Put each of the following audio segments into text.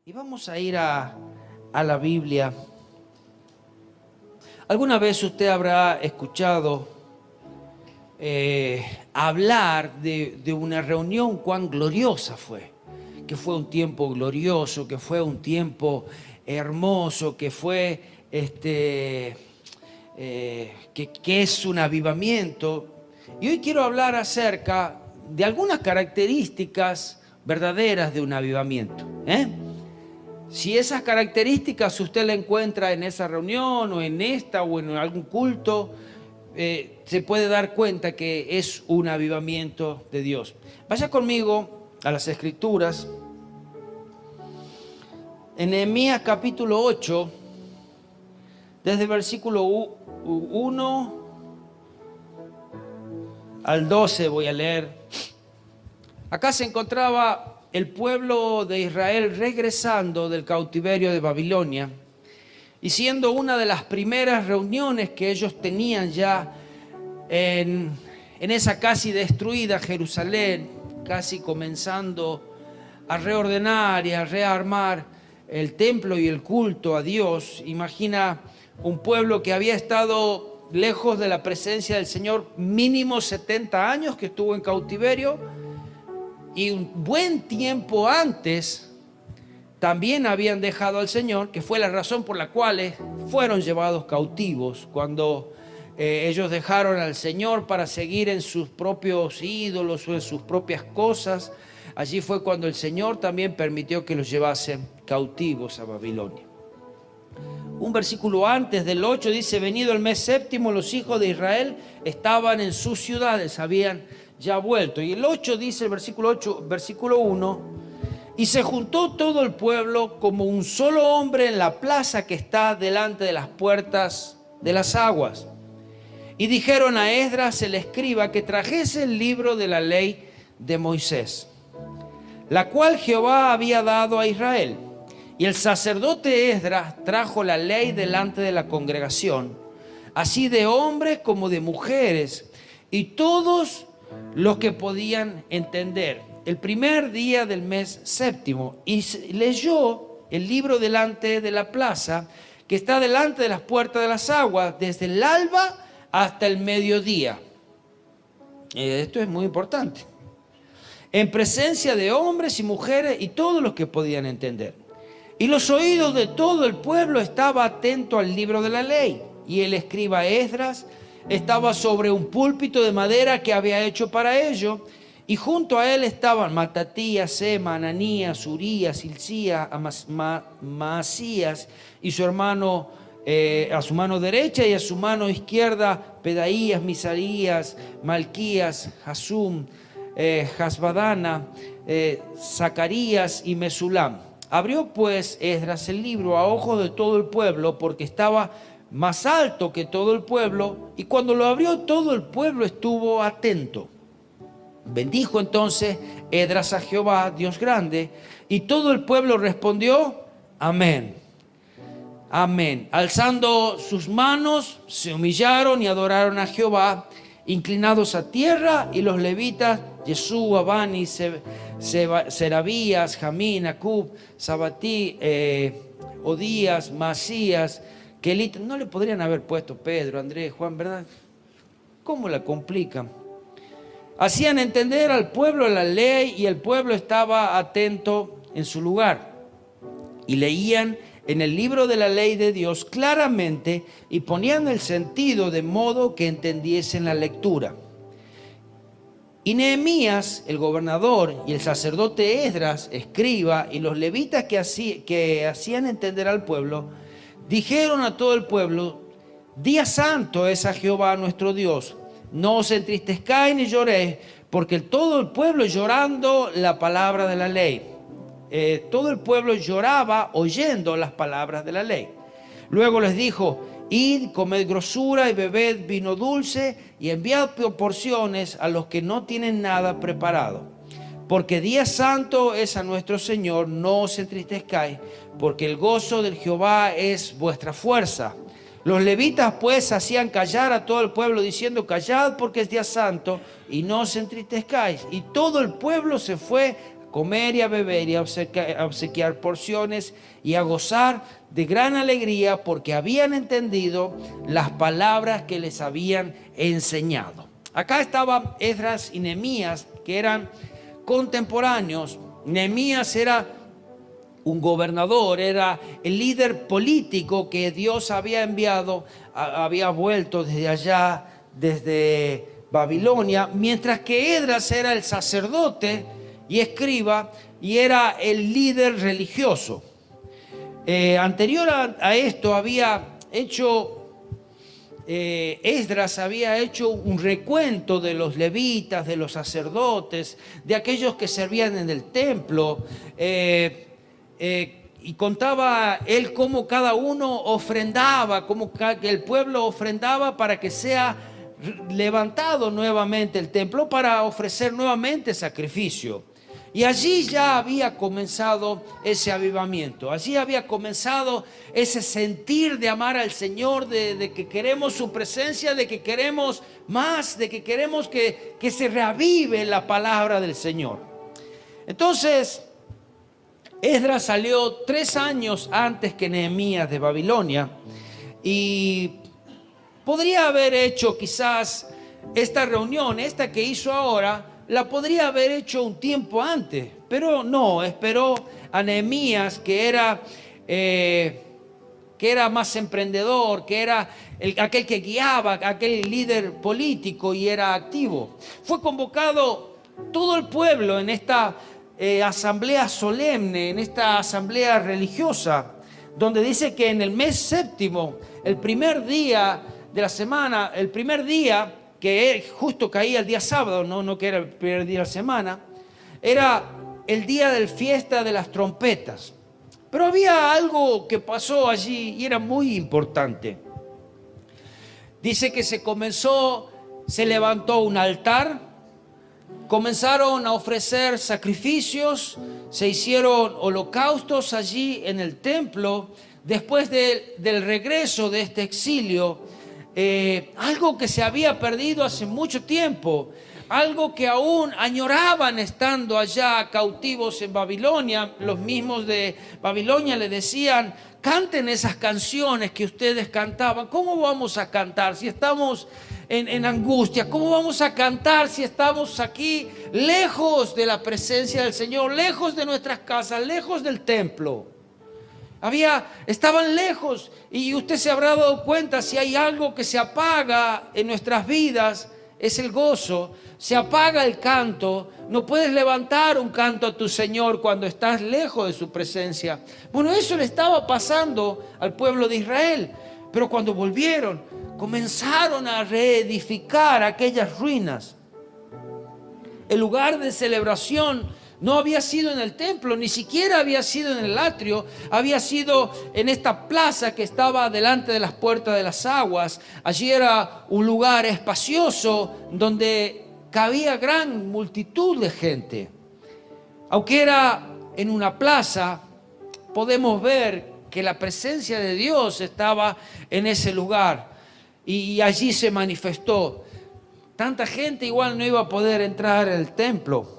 Y vamos a ir a la Biblia. ¿Alguna vez usted habrá escuchado hablar de una reunión cuán gloriosa fue? Que fue un tiempo glorioso, que fue un tiempo hermoso, que fue que es un avivamiento. Y hoy quiero hablar acerca de algunas características verdaderas de un avivamiento. Si esas características usted la encuentra en esa reunión o en esta o en algún culto, se puede dar cuenta que es un avivamiento de Dios. Vaya conmigo a las Escrituras. En Nehemías capítulo 8, desde el versículo 1 al 12 voy a leer. Acá se encontraba el pueblo de Israel regresando del cautiverio de Babilonia y siendo una de las primeras reuniones que ellos tenían ya en esa casi destruida Jerusalén, casi comenzando a reordenar y a rearmar el templo y el culto a Dios. Imagina un pueblo que había estado lejos de la presencia del Señor mínimo 70 años, que estuvo en cautiverio. Y un buen tiempo antes también habían dejado al Señor, que fue la razón por la cual fueron llevados cautivos. Cuando ellos dejaron al Señor para seguir en sus propios ídolos o en sus propias cosas, allí fue cuando el Señor también permitió que los llevasen cautivos a Babilonia. Un versículo antes del 8 dice: venido el mes séptimo, los hijos de Israel estaban en sus ciudades, habían ya vuelto. Y el 8 dice, el versículo 8, versículo 1, y se juntó todo el pueblo como un solo hombre en la plaza que está delante de las puertas de las aguas. Y dijeron a Esdras el escriba que trajese el libro de la ley de Moisés, la cual Jehová había dado a Israel. Y el sacerdote Esdras trajo la ley delante de la congregación, así de hombres como de mujeres, y todos los que podían entender, el primer día del mes séptimo, y leyó el libro delante de la plaza que está delante de las puertas de las aguas, desde el alba hasta el mediodía. Esto es muy importante. En presencia de hombres y mujeres y todos los que podían entender. Y los oídos de todo el pueblo estaban atentos al libro de la ley. Y el escriba Esdras estaba sobre un púlpito de madera que había hecho para ello, y junto a él estaban Matatías, Sema, Ananías, Urías, Hilcías, Maasías y su hermano a su mano derecha, y a su mano izquierda Pedaías, Misaías, Malquías, Hasum, Hasbadana, Zacarías y Mesulam. Abrió pues Esdras el libro a ojos de todo el pueblo, porque estaba más alto que todo el pueblo, y cuando lo abrió todo el pueblo estuvo atento. Bendijo entonces Esdras a Jehová, Dios grande, y todo el pueblo respondió: amén, amén. Alzando sus manos, se humillaron y adoraron a Jehová, inclinados a tierra, y los levitas, Jesúa, Bani, Serabías, Jamín, Acub, Sabatí, Odías, Masías, Kelita. No le podrían haber puesto Pedro, Andrés, Juan, ¿verdad? ¿Cómo la complican? Hacían entender al pueblo la ley, y el pueblo estaba atento en su lugar. Y leían en el libro de la ley de Dios claramente, y ponían el sentido de modo que entendiesen la lectura. Y Nehemías, el gobernador, y el sacerdote Esdras, escriba, y los levitas que hacían entender al pueblo, dijeron a todo el pueblo: día santo es a Jehová nuestro Dios. No os entristezcáis ni lloréis, porque todo el pueblo llorando la palabra de la ley. Todo el pueblo lloraba oyendo las palabras de la ley. Luego les dijo: id, comed grosura y bebed vino dulce, y enviad porciones a los que no tienen nada preparado. Porque día santo es a nuestro Señor, no os entristezcáis, porque el gozo del Jehová es vuestra fuerza. Los levitas pues hacían callar a todo el pueblo, diciendo: callad, porque es día santo, y no os entristezcáis. Y todo el pueblo se fue comer y a beber y a obsequiar porciones y a gozar de gran alegría porque habían entendido las palabras que les habían enseñado. Acá estaban Esdras y Nehemías, que eran contemporáneos. Nehemías era un gobernador, era el líder político que Dios había enviado, había vuelto desde allá, desde Babilonia, mientras que Esdras era el sacerdote y escriba y era el líder religioso. Anterior a esto había hecho Esdras había hecho un recuento de los levitas, de los sacerdotes, de aquellos que servían en el templo, y contaba él cómo cada uno ofrendaba, cómo el pueblo ofrendaba para que sea levantado nuevamente el templo, para ofrecer nuevamente sacrificio. Y allí ya había comenzado ese avivamiento, allí había comenzado ese sentir de amar al Señor, de que queremos su presencia, de que queremos más, de que queremos que se reavive la palabra del Señor. Entonces, Esdras salió 3 años antes que Nehemías de Babilonia y podría haber hecho quizás esta reunión, esta que hizo ahora, la podría haber hecho un tiempo antes, pero no, esperó a Nehemías, que era más emprendedor, que era aquel que guiaba, aquel líder político y era activo. Fue convocado todo el pueblo en esta asamblea solemne, en esta asamblea religiosa, donde dice que en el mes séptimo, el primer día de la semana, el primer día que justo caía el día sábado, no que era el primer día de la semana, era el día de la fiesta de las trompetas. Pero había algo que pasó allí y era muy importante. Dice que se levantó un altar, comenzaron a ofrecer sacrificios, se hicieron holocaustos allí en el templo, después del regreso de este exilio. Algo que se había perdido hace mucho tiempo, algo que aún añoraban estando allá cautivos en Babilonia. Los mismos de Babilonia le decían: canten esas canciones que ustedes cantaban. ¿Cómo vamos a cantar si estamos en angustia? ¿Cómo vamos a cantar si estamos aquí lejos de la presencia del Señor, lejos de nuestras casas, lejos del templo? Estaban lejos, y usted se habrá dado cuenta, si hay algo que se apaga en nuestras vidas, es el gozo. Se apaga el canto. No puedes levantar un canto a tu Señor cuando estás lejos de su presencia. Bueno, eso le estaba pasando al pueblo de Israel. Pero cuando volvieron, comenzaron a reedificar aquellas ruinas. El lugar de celebración no había sido en el templo, ni siquiera había sido en el atrio, había sido en esta plaza que estaba delante de las puertas de las aguas. Allí era un lugar espacioso donde cabía gran multitud de gente. Aunque era en una plaza, podemos ver que la presencia de Dios estaba en ese lugar y allí se manifestó. Tanta gente igual no iba a poder entrar al templo.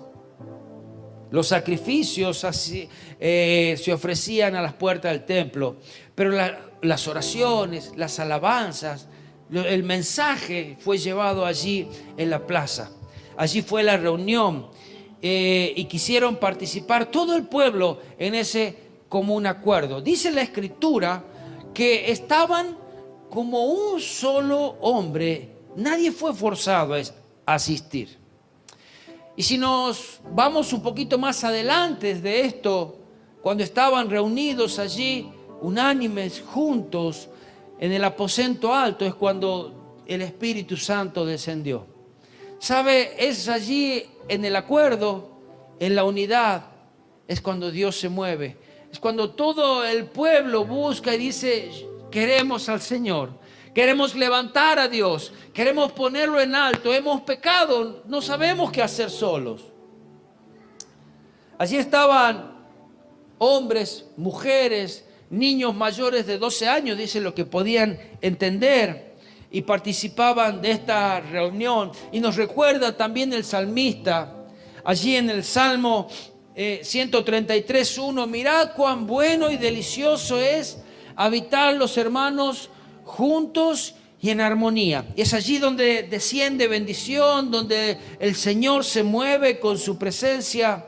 Los sacrificios se ofrecían a las puertas del templo, pero las oraciones, las alabanzas, el mensaje fue llevado allí en la plaza. Allí fue la reunión y quisieron participar todo el pueblo en ese común acuerdo. Dice la Escritura que estaban como un solo hombre, nadie fue forzado a asistir. Y si nos vamos un poquito más adelante de esto, cuando estaban reunidos allí, unánimes, juntos, en el aposento alto, es cuando el Espíritu Santo descendió. ¿Sabe? Es allí en el acuerdo, en la unidad, es cuando Dios se mueve. Es cuando todo el pueblo busca y dice: queremos al Señor. Queremos levantar a Dios, queremos ponerlo en alto, hemos pecado, no sabemos qué hacer solos. Allí estaban hombres, mujeres, niños mayores de 12 años, dice lo que podían entender, y participaban de esta reunión. Y nos recuerda también el salmista, allí en el Salmo 133:1, mirad cuán bueno y delicioso es habitar los hermanos juntos y en armonía. Es allí donde desciende bendición, donde el Señor se mueve con su presencia.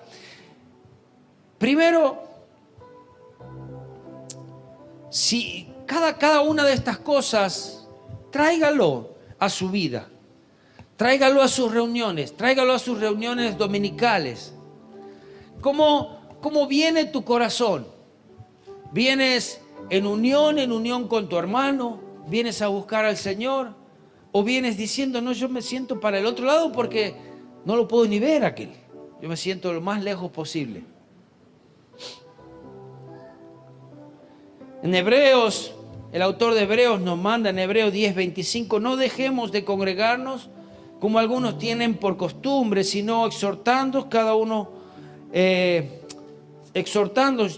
Primero, si cada una de estas cosas, tráigalo a su vida, tráigalo a sus reuniones, dominicales. ¿Cómo viene tu corazón? ¿Vienes en unión con tu hermano? ¿Vienes a buscar al Señor? ¿O vienes diciendo, no, yo me siento para el otro lado porque no lo puedo ni ver aquel? Yo me siento lo más lejos posible. En Hebreos, el autor de Hebreos nos manda en Hebreos 10:25, no dejemos de congregarnos como algunos tienen por costumbre, sino exhortando cada uno, exhortando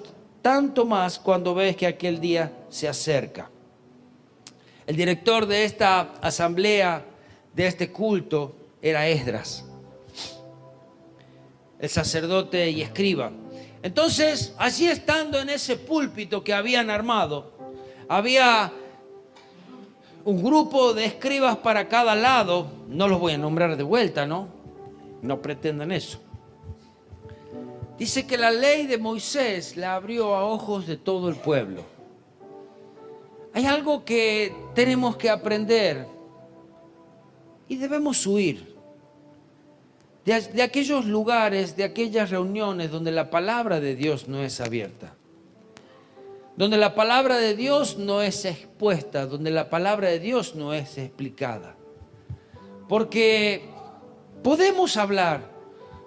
tanto más cuando ves que aquel día se acerca. El director de esta asamblea, de este culto, era Esdras, el sacerdote y escriba. Entonces, allí estando en ese púlpito que habían armado, había un grupo de escribas para cada lado. No los voy a nombrar de vuelta, ¿no? No pretendan eso. Dice que la ley de Moisés la abrió a ojos de todo el pueblo. Hay algo que tenemos que aprender y debemos huir de aquellos lugares, de aquellas reuniones donde la palabra de Dios no es abierta, donde la palabra de Dios no es expuesta, donde la palabra de Dios no es explicada. Porque podemos hablar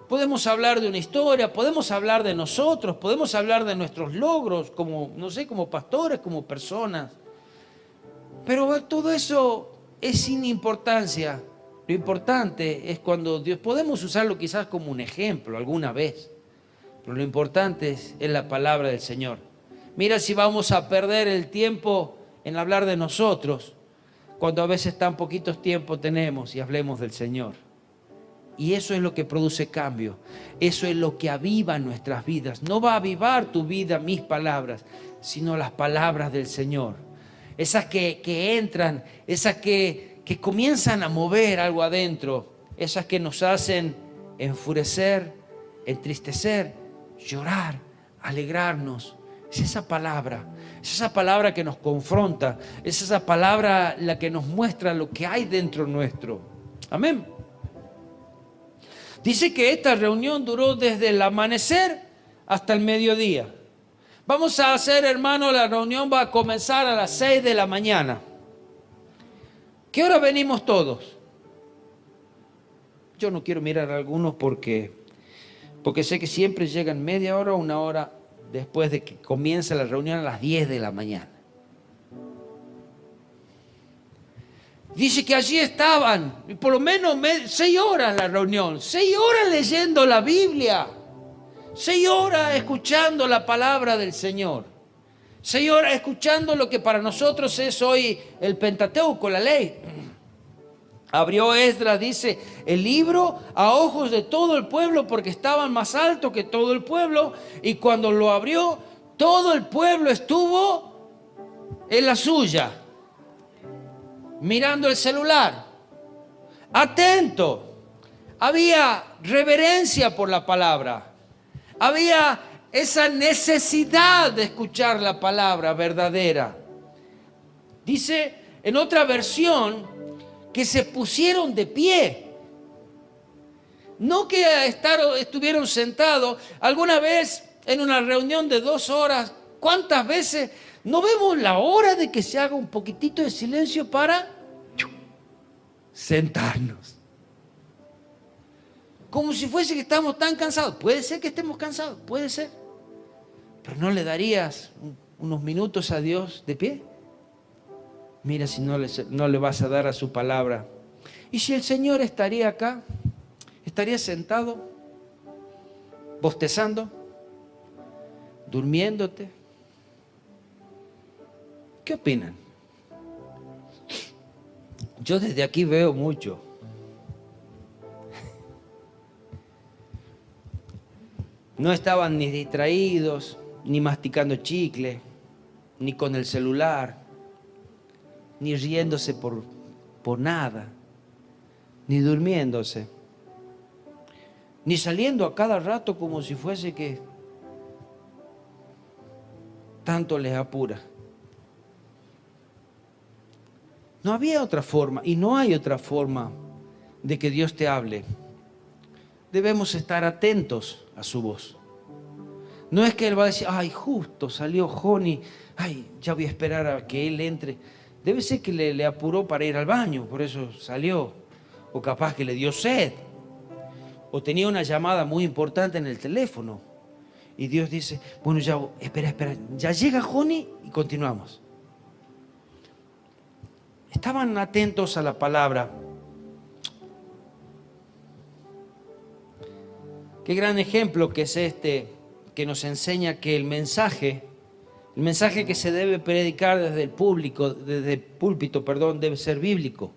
de una historia, podemos hablar de nosotros, podemos hablar de nuestros logros como, no sé, como pastores, como personas. Pero todo eso es sin importancia. Lo importante es cuando Dios, podemos usarlo quizás como un ejemplo alguna vez, pero lo importante es la palabra del Señor. Mira si vamos a perder el tiempo en hablar de nosotros, cuando a veces tan poquitos tiempo tenemos, y hablemos del Señor. Y eso es lo que produce cambio, eso es lo que aviva nuestras vidas. No va a avivar tu vida mis palabras, sino las palabras del Señor. Esas que entran, esas que comienzan a mover algo adentro, esas que nos hacen enfurecer, entristecer, llorar, alegrarnos. Es esa palabra que nos confronta, es esa palabra la que nos muestra lo que hay dentro nuestro. Amén. Dice que esta reunión duró desde el amanecer hasta el mediodía. Vamos a hacer, hermano, la reunión va a comenzar a las 6 de la mañana. ¿Qué hora venimos todos? Yo no quiero mirar a algunos porque sé que siempre llegan media hora o una hora después de que comienza la reunión a las 10 de la mañana. Dice que allí estaban, por lo menos 6 horas la reunión, 6 horas leyendo la Biblia, 6 horas escuchando la palabra del Señor, 6 horas escuchando lo que para nosotros es hoy el Pentateuco, la ley. Abrió Esdras, dice, el libro a ojos de todo el pueblo porque estaban más altos que todo el pueblo, y cuando lo abrió, todo el pueblo estuvo en la suya, mirando el celular, atento. Había reverencia por la palabra, había esa necesidad de escuchar la palabra verdadera. Dice en otra versión que se pusieron de pie, no que estuvieron sentados. Alguna vez en una reunión de 2 horas, ¿cuántas veces no vemos la hora de que se haga un poquitito de silencio para sentarnos? Como si fuese que estamos tan cansados. Puede ser que estemos cansados, puede ser. Pero ¿no le darías unos minutos a Dios de pie? Mira si no le vas a dar a su palabra. ¿Y si el Señor estaría acá? ¿Estaría sentado? ¿Bostezando? ¿Durmiéndote? ¿Qué opinan? Yo desde aquí veo mucho. No estaban ni distraídos, ni masticando chicle, ni con el celular, ni riéndose por nada, ni durmiéndose, ni saliendo a cada rato como si fuese que tanto les apura. No había otra forma y no hay otra forma de que Dios te hable. Debemos estar atentos a su voz. No es que Él va a decir, ay, justo salió Joni, ay, ya voy a esperar a que Él entre. Debe ser que le apuró para ir al baño, por eso salió. O capaz que le dio sed. O tenía una llamada muy importante en el teléfono. Y Dios dice, bueno, ya, espera, ya llega Joni y continuamos. Estaban atentos a la palabra. Qué gran ejemplo que es este, que nos enseña que el mensaje que se debe predicar desde el púlpito, debe ser bíblico.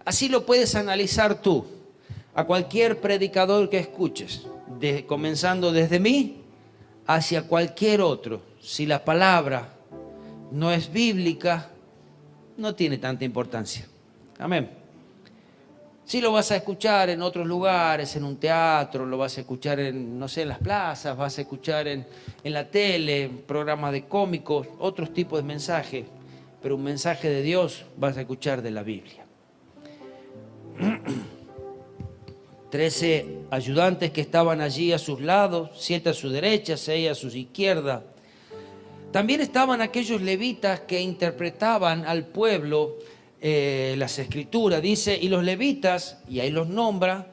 Así lo puedes analizar tú, a cualquier predicador que escuches, comenzando desde mí hacia cualquier otro. Si la palabra no es bíblica, no tiene tanta importancia. Amén. Si lo vas a escuchar en otros lugares, en un teatro, lo vas a escuchar en, no sé, en las plazas, vas a escuchar en la tele, en programas de cómicos, otros tipos de mensajes, pero un mensaje de Dios vas a escuchar de la Biblia. 13 ayudantes que estaban allí a sus lados, 7 a su derecha, 6 a su izquierda. También estaban aquellos levitas que interpretaban al pueblo las escrituras. Dice, y los levitas, y ahí los nombra,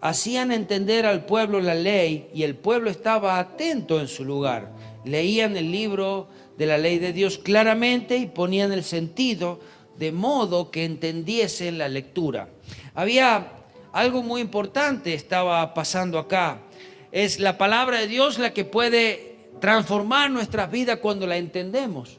hacían entender al pueblo la ley, y el pueblo estaba atento en su lugar. Leían el libro de la ley de Dios claramente y ponían el sentido de modo que entendiesen la lectura. Había algo muy importante estaba pasando acá. Es la palabra de Dios la que puede transformar nuestras vidas cuando la entendemos.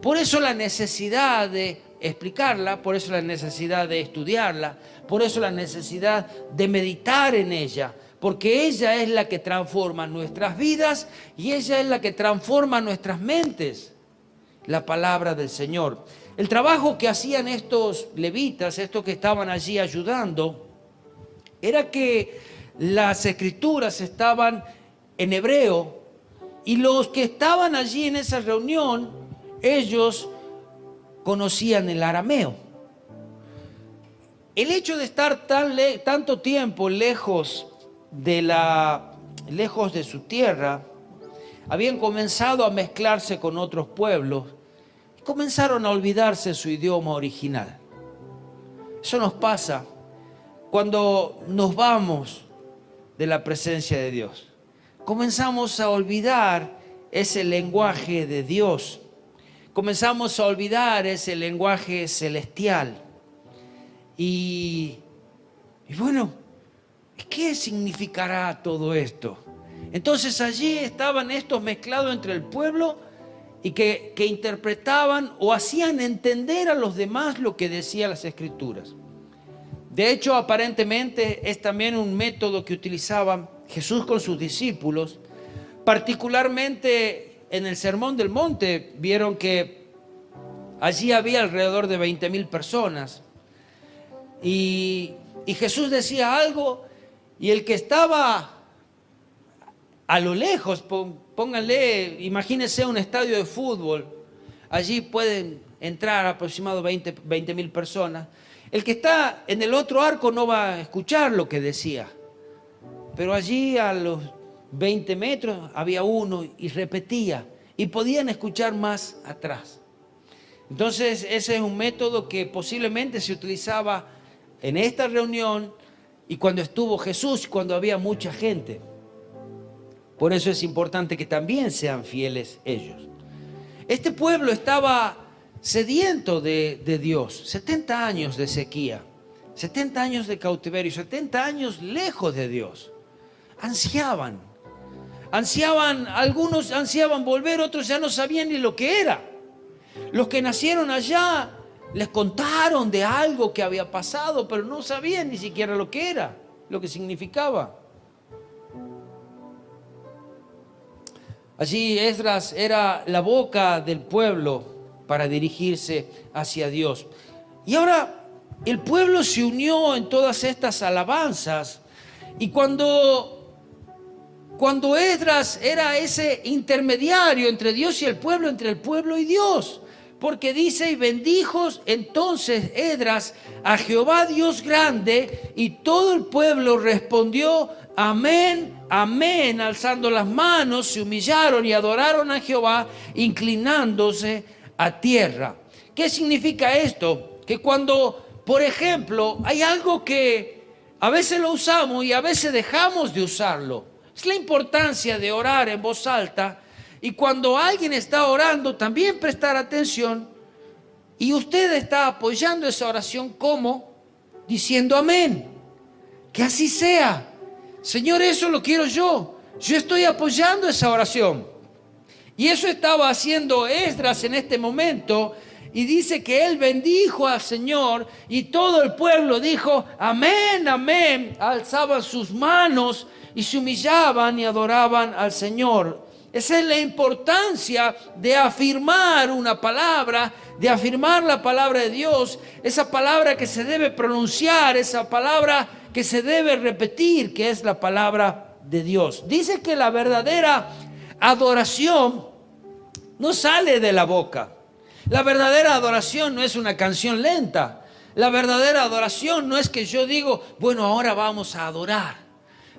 Por eso la necesidad de explicarla, por eso la necesidad de estudiarla, por eso la necesidad de meditar en ella, porque ella es la que transforma nuestras vidas y ella es la que transforma nuestras mentes, la palabra del Señor. El trabajo que hacían estos levitas, estos que estaban allí ayudando, era que las escrituras estaban en hebreo y los que estaban allí en esa reunión, ellos conocían el arameo. El hecho de estar tanto tiempo lejos de su tierra, habían comenzado a mezclarse con otros pueblos y comenzaron a olvidarse su idioma original. Eso nos pasa cuando nos vamos de la presencia de Dios. Comenzamos a olvidar ese lenguaje de Dios. Comenzamos a olvidar ese lenguaje celestial. Y bueno, ¿qué significará todo esto? Entonces allí estaban estos mezclados entre el pueblo y que interpretaban o hacían entender a los demás lo que decían las Escrituras. De hecho, aparentemente es también un método que utilizaba Jesús con sus discípulos, particularmente en el Sermón del Monte. Vieron que allí había alrededor de 20.000 personas y Jesús decía algo y el que estaba a lo lejos, pónganle, imagínense un estadio de fútbol, allí pueden entrar aproximadamente 20.000 personas. El que está en el otro arco no va a escuchar lo que decía, pero allí a los 20 metros había uno y repetía y podían escuchar más atrás. Entonces ese es un método que posiblemente se utilizaba en esta reunión y cuando estuvo Jesús, cuando había mucha gente. Por eso es importante que también sean fieles ellos. Este pueblo estaba sediento de Dios. 70 años de sequía, 70 años de cautiverio, 70 años lejos de Dios. Ansiaban, algunos ansiaban volver, otros ya no sabían ni lo que era. Los que nacieron allá les contaron de algo que había pasado, pero no sabían ni siquiera lo que era. lo que significaba. Allí Esdras era la boca del pueblo para dirigirse hacia Dios. Y ahora el pueblo se unió en todas estas alabanzas. Y cuando Esdras era ese intermediario entre Dios y el pueblo, entre el pueblo y Dios. Porque dice, y bendijo entonces Esdras a Jehová Dios grande, y todo el pueblo respondió, amén, amén, alzando las manos, se humillaron y adoraron a Jehová, inclinándose a tierra. ¿Qué significa esto? Que cuando, por ejemplo, hay algo que a veces lo usamos y a veces dejamos de usarlo. Es la importancia de orar en voz alta, y cuando alguien está orando también prestar atención, y usted está apoyando esa oración como diciendo amén, que así sea. Señor, eso lo quiero yo estoy apoyando esa oración. Y eso estaba haciendo Esdras en este momento. Y dice que él bendijo al Señor y todo el pueblo dijo amén, amén. Alzaban sus manos y se humillaban y adoraban al Señor. Esa es la importancia de afirmar una palabra, de afirmar la palabra de Dios, esa palabra que se debe pronunciar, esa palabra que se debe repetir, que es la palabra de Dios. Dice que la verdadera adoración no sale de la boca. La verdadera adoración no es una canción lenta. La verdadera adoración no es que yo digo, bueno, ahora vamos a adorar.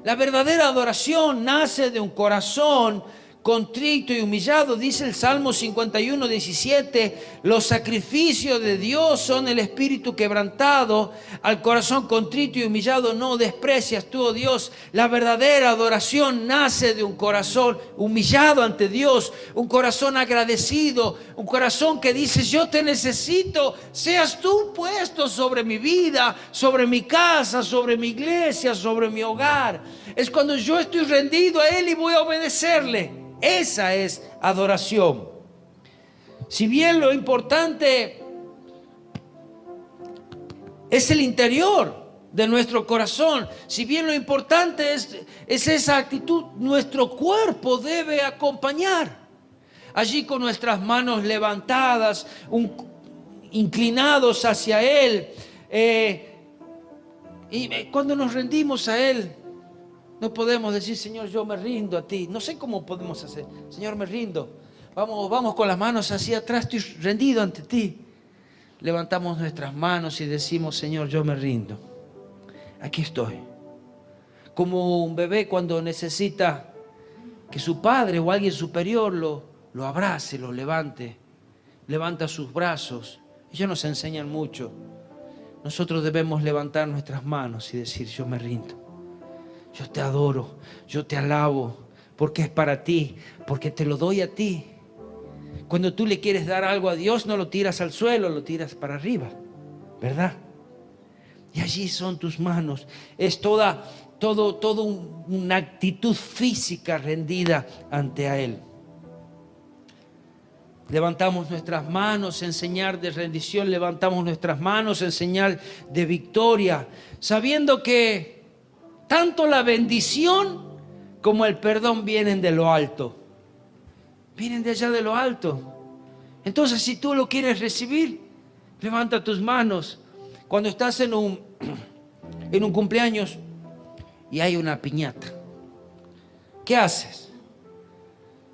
La verdadera adoración nace de un corazón contrito y humillado. Dice el Salmo 51, 17, los sacrificios de Dios son el espíritu quebrantado, al corazón contrito y humillado no desprecias tú, oh Dios. La verdadera adoración nace de un corazón humillado ante Dios, un corazón agradecido, un corazón que dice, yo te necesito, seas tú puesto sobre mi vida, sobre mi casa, sobre mi iglesia, sobre mi hogar. Es cuando yo estoy rendido a Él y voy a obedecerle. Esa es adoración. Si bien lo importante es el interior de nuestro corazón, si bien lo importante es esa actitud, nuestro cuerpo debe acompañar. Allí con nuestras manos levantadas, inclinados hacia Él. Y cuando nos rendimos a Él, no podemos decir, Señor, yo me rindo a ti. No sé cómo podemos hacer. Señor, me rindo. Vamos con las manos hacia atrás, estoy rendido ante ti. Levantamos nuestras manos y decimos, Señor, yo me rindo. Aquí estoy. Como un bebé cuando necesita que su padre o alguien superior lo abrace, lo levante. Levanta sus brazos. Ellos nos enseñan mucho. Nosotros debemos levantar nuestras manos y decir, yo me rindo. Yo te adoro, yo te alabo, porque es para ti, porque te lo doy a ti. Cuando tú le quieres dar algo a Dios, no lo tiras al suelo, lo tiras para arriba, ¿verdad? Y allí son tus manos. Es toda una actitud física rendida ante a Él. Levantamos nuestras manos en señal de rendición, levantamos nuestras manos en señal de victoria, sabiendo que tanto la bendición como el perdón vienen de lo alto. Vienen de allá de lo alto. Entonces, si tú lo quieres recibir, levanta tus manos. Cuando estás en un cumpleaños y hay una piñata, ¿qué haces?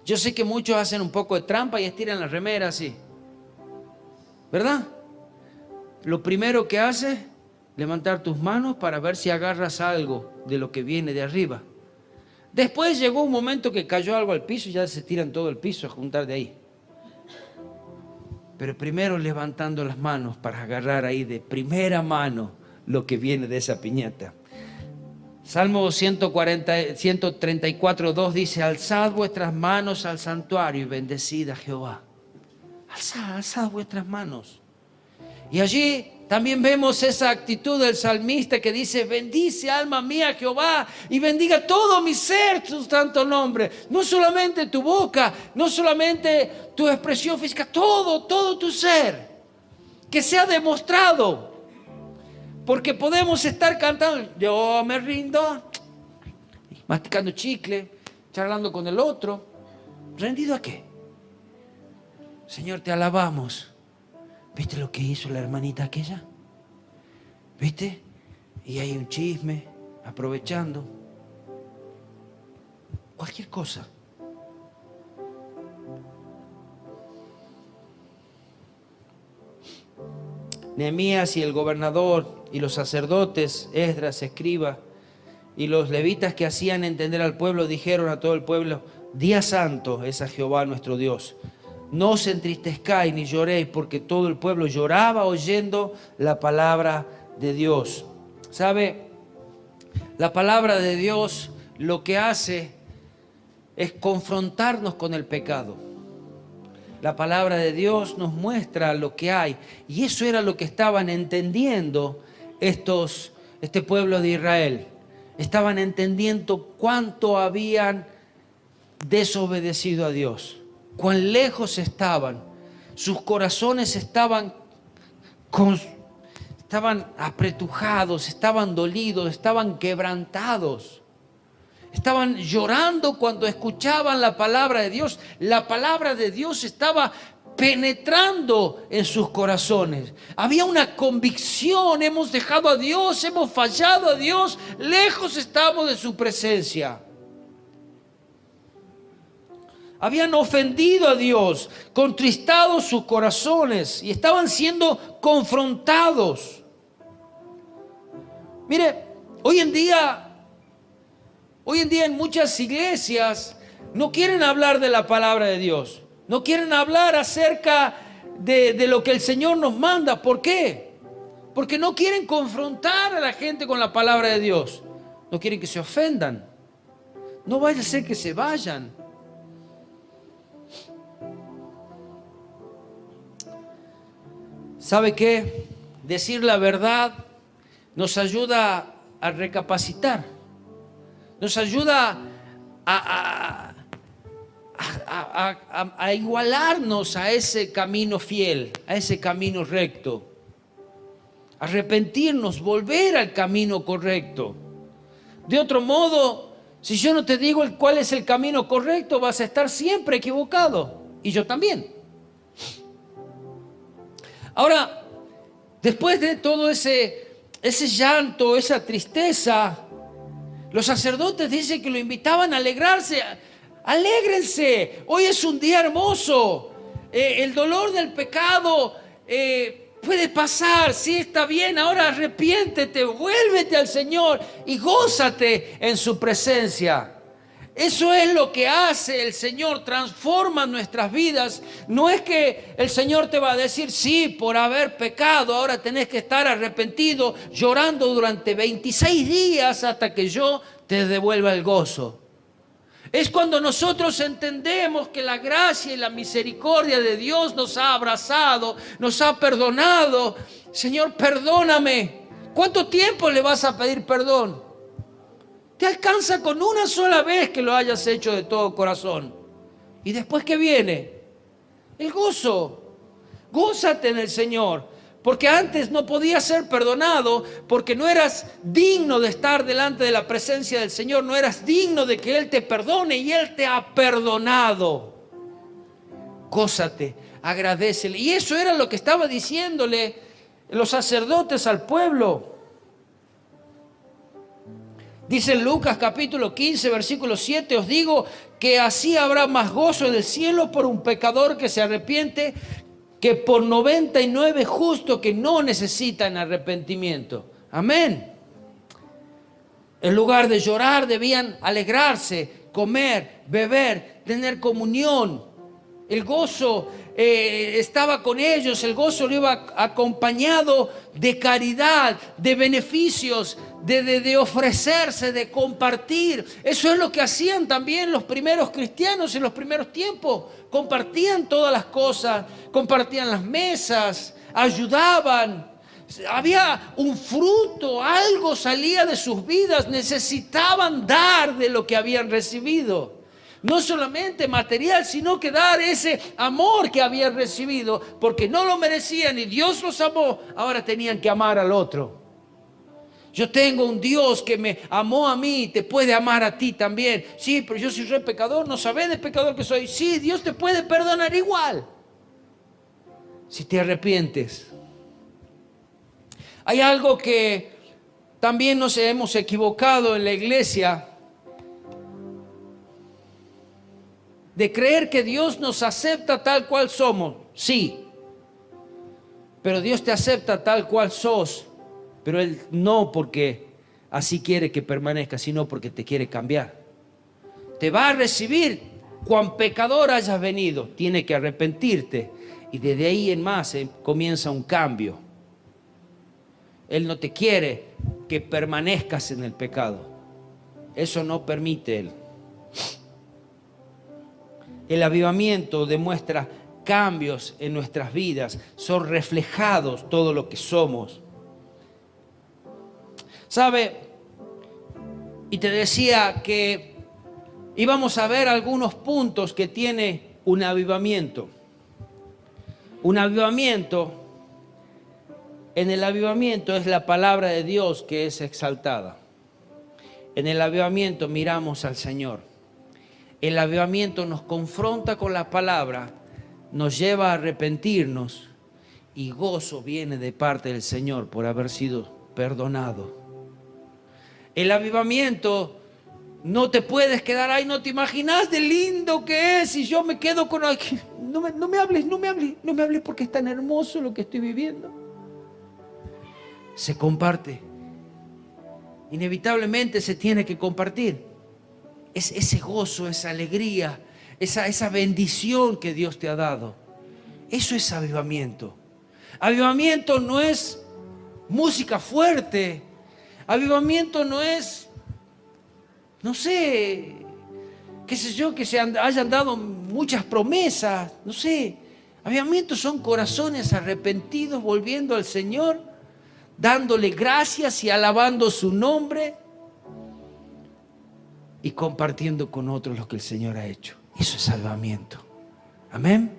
Yo sé que muchos hacen un poco de trampa y estiran la remera así, ¿verdad? Lo primero que haces, levantar tus manos para ver si agarras algo de lo que viene de arriba. Después llegó un momento que cayó algo al piso y ya se tiran todo el piso a juntar de ahí. Pero primero levantando las manos para agarrar ahí de primera mano lo que viene de esa piñata. Salmo 134, 2 dice, alzad vuestras manos al santuario y bendecid a Jehová. Alzad vuestras manos. Y allí también vemos esa actitud del salmista que dice, bendice alma mía Jehová y bendiga todo mi ser tu santo nombre. No solamente tu boca, no solamente tu expresión física, todo tu ser. Que sea demostrado. Porque podemos estar cantando, yo me rindo, masticando chicle, charlando con el otro. ¿Rendido a qué? Señor, te alabamos. ¿Viste lo que hizo la hermanita aquella? ¿Viste? Y hay un chisme, aprovechando. Cualquier cosa. Nehemías y el gobernador y los sacerdotes, Esdras, escriba, y los levitas que hacían entender al pueblo, dijeron a todo el pueblo: día santo es a Jehová nuestro Dios. No os entristezcáis ni lloréis, porque todo el pueblo lloraba oyendo la palabra de Dios. ¿Sabe? La palabra de Dios lo que hace es confrontarnos con el pecado. La palabra de Dios nos muestra lo que hay. Y eso era lo que estaban entendiendo este pueblo de Israel. Estaban entendiendo cuánto habían desobedecido a Dios, cuán lejos estaban. Sus corazones estaban apretujados, estaban dolidos, estaban quebrantados. Estaban llorando cuando escuchaban la palabra de Dios. La palabra de Dios estaba penetrando en sus corazones. Había una convicción: hemos dejado a Dios, hemos fallado a Dios, lejos estamos de su presencia. Habían ofendido a Dios, contristado sus corazones y estaban siendo confrontados. Mire, hoy en día en muchas iglesias no quieren hablar de la palabra de Dios. No quieren hablar acerca de lo que el Señor nos manda. ¿Por qué? Porque no quieren confrontar a la gente con la palabra de Dios. No quieren que se ofendan. No vaya a ser que se vayan. ¿Sabe qué? Decir la verdad nos ayuda a recapacitar. Nos ayuda a igualarnos a ese camino fiel, a ese camino recto. Arrepentirnos, volver al camino correcto. De otro modo, si yo no te digo cuál es el camino correcto, vas a estar siempre equivocado. Y yo también. Ahora, después de todo ese llanto, esa tristeza, los sacerdotes dicen que lo invitaban a alegrarse. Alégrense, hoy es un día hermoso. El dolor del pecado puede pasar, sí, está bien. Ahora arrepiéntete, vuélvete al Señor y gózate en su presencia. Eso es lo que hace el Señor, transforma nuestras vidas. No es que el Señor te va a decir: sí, por haber pecado, ahora tenés que estar arrepentido, llorando durante 26 días hasta que yo te devuelva el gozo. Es cuando nosotros entendemos que la gracia y la misericordia de Dios nos ha abrazado, nos ha perdonado. Señor, perdóname. ¿Cuánto tiempo le vas a pedir perdón? Te alcanza con una sola vez que lo hayas hecho de todo corazón. ¿Y después qué viene? El gozo. Gózate en el Señor. Porque antes no podías ser perdonado porque no eras digno de estar delante de la presencia del Señor. No eras digno de que Él te perdone, y Él te ha perdonado. Gózate, agradécele. Y eso era lo que estaba diciéndole los sacerdotes al pueblo. Dice en Lucas capítulo 15, versículo 7, os digo que así habrá más gozo en el cielo por un pecador que se arrepiente que por 99 justos que no necesitan arrepentimiento. Amén. En lugar de llorar, debían alegrarse, comer, beber, tener comunión. El gozo estaba con ellos, el gozo lo iba acompañado de caridad, de beneficios, de ofrecerse, de compartir. Eso es lo que hacían también los primeros cristianos en los primeros tiempos. Compartían todas las cosas, compartían las mesas, ayudaban. Había un fruto, algo salía de sus vidas, necesitaban dar de lo que habían recibido. No solamente material, sino que dar ese amor que habían recibido, porque no lo merecían y Dios los amó. Ahora tenían que amar al otro. Yo tengo un Dios que me amó a mí y te puede amar a ti también. Sí, pero yo soy re pecador, ¿no sabés de pecador que soy? Sí, Dios te puede perdonar igual, si te arrepientes. Hay algo que también nos hemos equivocado en la iglesia, de creer que Dios nos acepta tal cual somos. Sí, pero Dios te acepta tal cual sos, pero Él no porque así quiere que permanezcas, sino porque te quiere cambiar. Te va a recibir cuán pecador hayas venido, tiene que arrepentirte y desde ahí en más comienza un cambio. Él no te quiere que permanezcas en el pecado, eso no permite Él. El avivamiento demuestra cambios en nuestras vidas, son reflejados todo lo que somos. ¿Sabe? Y te decía que íbamos a ver algunos puntos que tiene un avivamiento. Un avivamiento, en el avivamiento es la palabra de Dios que es exaltada. En el avivamiento miramos al Señor. El avivamiento nos confronta con la palabra, nos lleva a arrepentirnos y gozo viene de parte del Señor por haber sido perdonado. El avivamiento no te puedes quedar ahí, no te imaginas de lindo que es y yo me quedo con... No me hables porque es tan hermoso lo que estoy viviendo. Se comparte. Inevitablemente se tiene que compartir. Es ese gozo, esa alegría, esa bendición que Dios te ha dado. Eso es avivamiento. Avivamiento no es música fuerte. Avivamiento no es, no sé, qué sé yo, que se hayan dado muchas promesas. No sé. Avivamiento son corazones arrepentidos volviendo al Señor, dándole gracias y alabando su nombre. Y compartiendo con otros lo que el Señor ha hecho. Eso es salvamiento. Amén.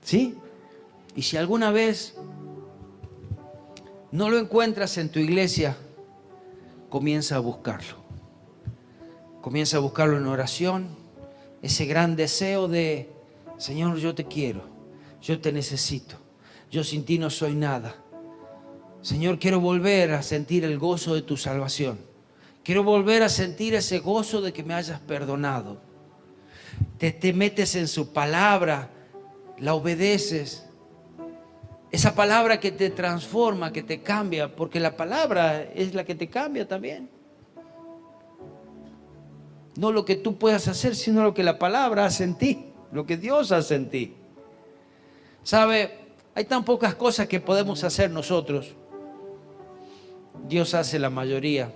¿Sí? Y si alguna vez no lo encuentras en tu iglesia, comienza a buscarlo. Comienza a buscarlo en oración. Ese gran deseo de, Señor, yo te quiero. Yo te necesito. Yo sin ti no soy nada. Señor, quiero volver a sentir el gozo de tu salvación. Quiero volver a sentir ese gozo de que me hayas perdonado. Te metes en su palabra, la obedeces. Esa palabra que te transforma, que te cambia, porque la palabra es la que te cambia también. No lo que tú puedas hacer, sino lo que la palabra hace en ti, lo que Dios hace en ti. ¿Sabe? Hay tan pocas cosas que podemos hacer nosotros. Dios hace la mayoría.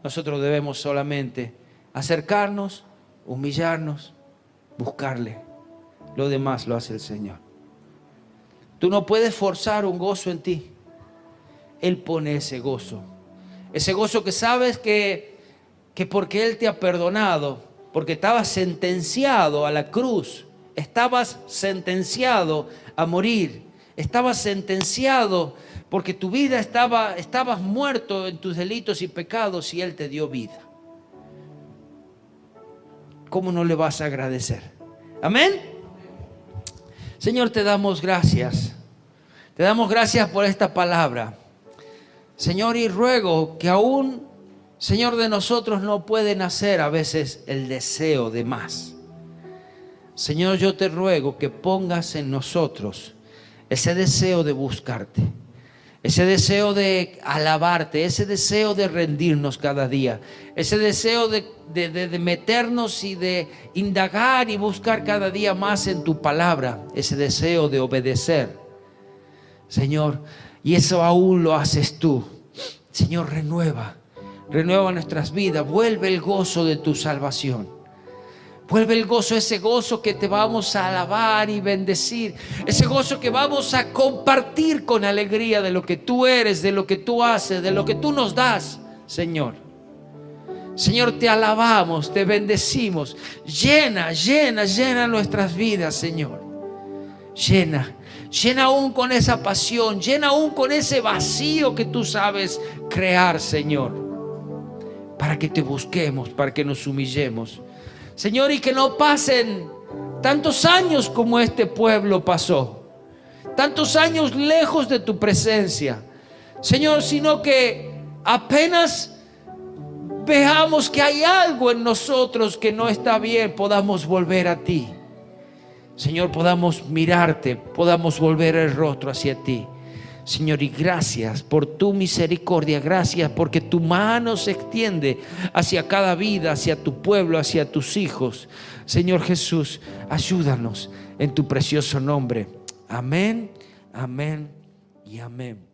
Nosotros debemos solamente acercarnos, humillarnos, buscarle. Lo demás lo hace el Señor. Tú no puedes forzar un gozo en ti. Él pone ese gozo. Ese gozo que sabes que porque Él te ha perdonado, porque estabas sentenciado a la cruz, estabas sentenciado a morir, estabas sentenciado porque tu vida estabas muerto en tus delitos y pecados y Él te dio vida. ¿Cómo no le vas a agradecer? Amén. Señor, te damos gracias. Te damos gracias por esta palabra. Señor, y ruego que aún, Señor, de nosotros no puede nacer a veces el deseo de más. Señor, yo te ruego que pongas en nosotros ese deseo de buscarte, ese deseo de alabarte, ese deseo de rendirnos cada día, ese deseo de meternos y de indagar y buscar cada día más en tu palabra, ese deseo de obedecer, Señor, y eso aún lo haces tú. Señor, renueva nuestras vidas, vuelve el gozo de tu salvación. Vuelve el gozo, ese gozo que te vamos a alabar y bendecir. Ese gozo que vamos a compartir con alegría de lo que tú eres, de lo que tú haces, de lo que tú nos das, Señor. Señor, te alabamos, te bendecimos. Llena nuestras vidas, Señor. Llena aún con esa pasión, llena aún con ese vacío que tú sabes crear, Señor, para que te busquemos, para que nos humillemos, Señor, y que no pasen tantos años como este pueblo pasó, tantos años lejos de tu presencia, Señor, sino que apenas veamos que hay algo en nosotros que no está bien, podamos volver a ti, Señor, podamos mirarte, podamos volver el rostro hacia ti, Señor, y gracias por tu misericordia, gracias porque tu mano se extiende hacia cada vida, hacia tu pueblo, hacia tus hijos. Señor Jesús, ayúdanos en tu precioso nombre. Amén, amén y amén.